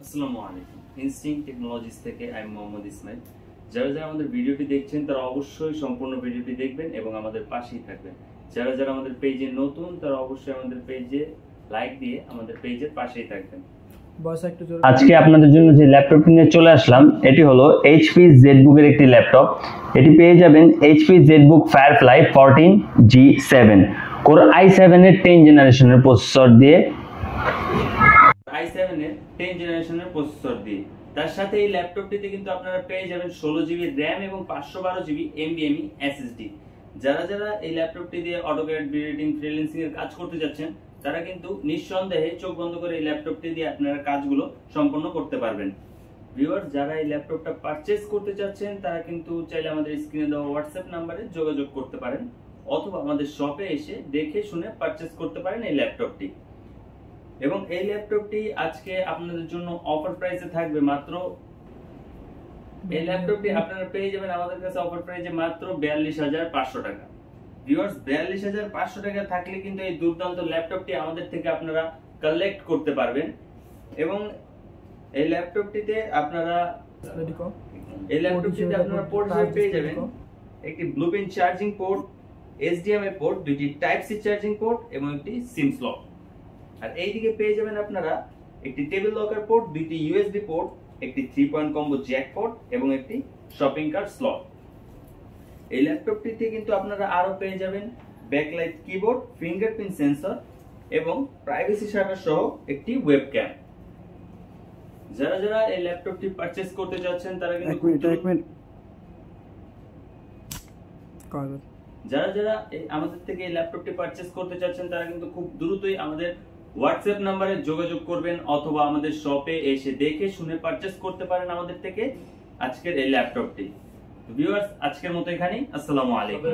আসসালামু আলাইকুম। Instinct technologies থেকে আমি মোহাম্মদ ইসমাইল। যারা যারা আমাদের ভিডিওটি দেখছেন তারা অবশ্যই সম্পূর্ণ ভিডিওটি দেখবেন এবং আমাদের পাশেই থাকবেন। যারা যারা আমাদের পেজে নতুন তারা অবশ্যই আমাদের পেজে লাইক দিয়ে আমাদের পেজের পাশেই থাকবেন। আজকে আপনাদের জন্য যে ল্যাপটপটি নিয়ে চলে আসলাম এটি হলো HP ZBook এর একটি ল্যাপটপ। এটি পেয়ে যাবেন HP ZBook Firefly 14G7 core i7 এর 10 জেনারেশনের প্রসেসর দিয়ে i7 এর 10 জেনারেশনের প্রসেসর দিয়ে। তার সাথে এই ল্যাপটপটিতে কিন্তু আপনারা পেয়ে যাবেন 16GB RAM এবং 512GB NVMe SSD। যারা যারা এই ল্যাপটপটি দিয়ে অটোক্যাড, এডিটিং, ফ্রিল্যান্সিং এর কাজ করতে যাচ্ছেন তারা কিন্তু নিঃসন্দেহে চোখ বন্ধ করে এই ল্যাপটপটি দিয়ে আপনারা কাজগুলো সম্পন্ন করতে পারবেন। ভিউয়ার, যারা এই ল্যাপটপটা পারচেজ করতে চাচ্ছেন তারা কিন্তু চাইলে আমাদের স্ক্রিনে দেওয়া হোয়াটসঅ্যাপ নম্বরে যোগাযোগ করতে পারেন অথবা আমাদের শপে এসে দেখে শুনে পারচেজ করতে পারেন এই ল্যাপটপটি। এবং এই ল্যাপটপটি আজকে আপনাদের জন্য অফার প্রাইসে থাকবে মাত্র, এই ল্যাপটপটি আপনারা পেয়ে যাবেন আমাদের কাছে অফার প্রাইসে মাত্র 42,500 টাকা। ভিউয়ার্স, 42,500 টাকা থাকলে কিন্তু এই দুর্দান্ত ল্যাপটপটি আমাদের থেকে আপনারা কালেক্ট করতে পারবেন। এবং এই ল্যাপটপটিতে আপনারা পোর্ট হিসেবে পেয়ে যাবেন একটি ব্লুপিন চার্জিং পোর্ট, HDMI পোর্ট, দুটি টাইপ সি চার্জিং পোর্ট এবং একটি সিম স্লট। আর এইদিকে পেয়ে যাবেন আপনারা একটি টেবিল লকার পোর্ট, দুটি USB পোর্ট, একটি 3 পয়েন্ট কম্বো জ্যাক পোর্ট এবং একটি শপিং কার্ট স্লট। এই ল্যাপটপটিতে কিন্তু আপনারা আরো পেয়ে যাবেন ব্যাকলাইট কিবোর্ড, ফিঙ্গারপ্রিন্ট সেন্সর এবং প্রাইভেসি শাটার সহ একটি ওয়েবক্যাম। যারা যারা এই ল্যাপটপটি পারচেজ করতে যাচ্ছেন তারা কিন্তু যারা যারা আমাদের থেকে এই ল্যাপটপটি পারচেজ করতে চাচ্ছেন তারা কিন্তু খুব দ্রুতই আমাদের হোয়াটসঅ্যাপ নম্বরে যোগাযোগ করবেন অথবা আমাদের শপে এসে দেখে শুনে পারচেজ করতে পারেন আমাদের থেকে আজকের এই ল্যাপটপটি। ভিউয়ার্স, আজকের মতো এখানেই। আসসালামু আলাইকুম।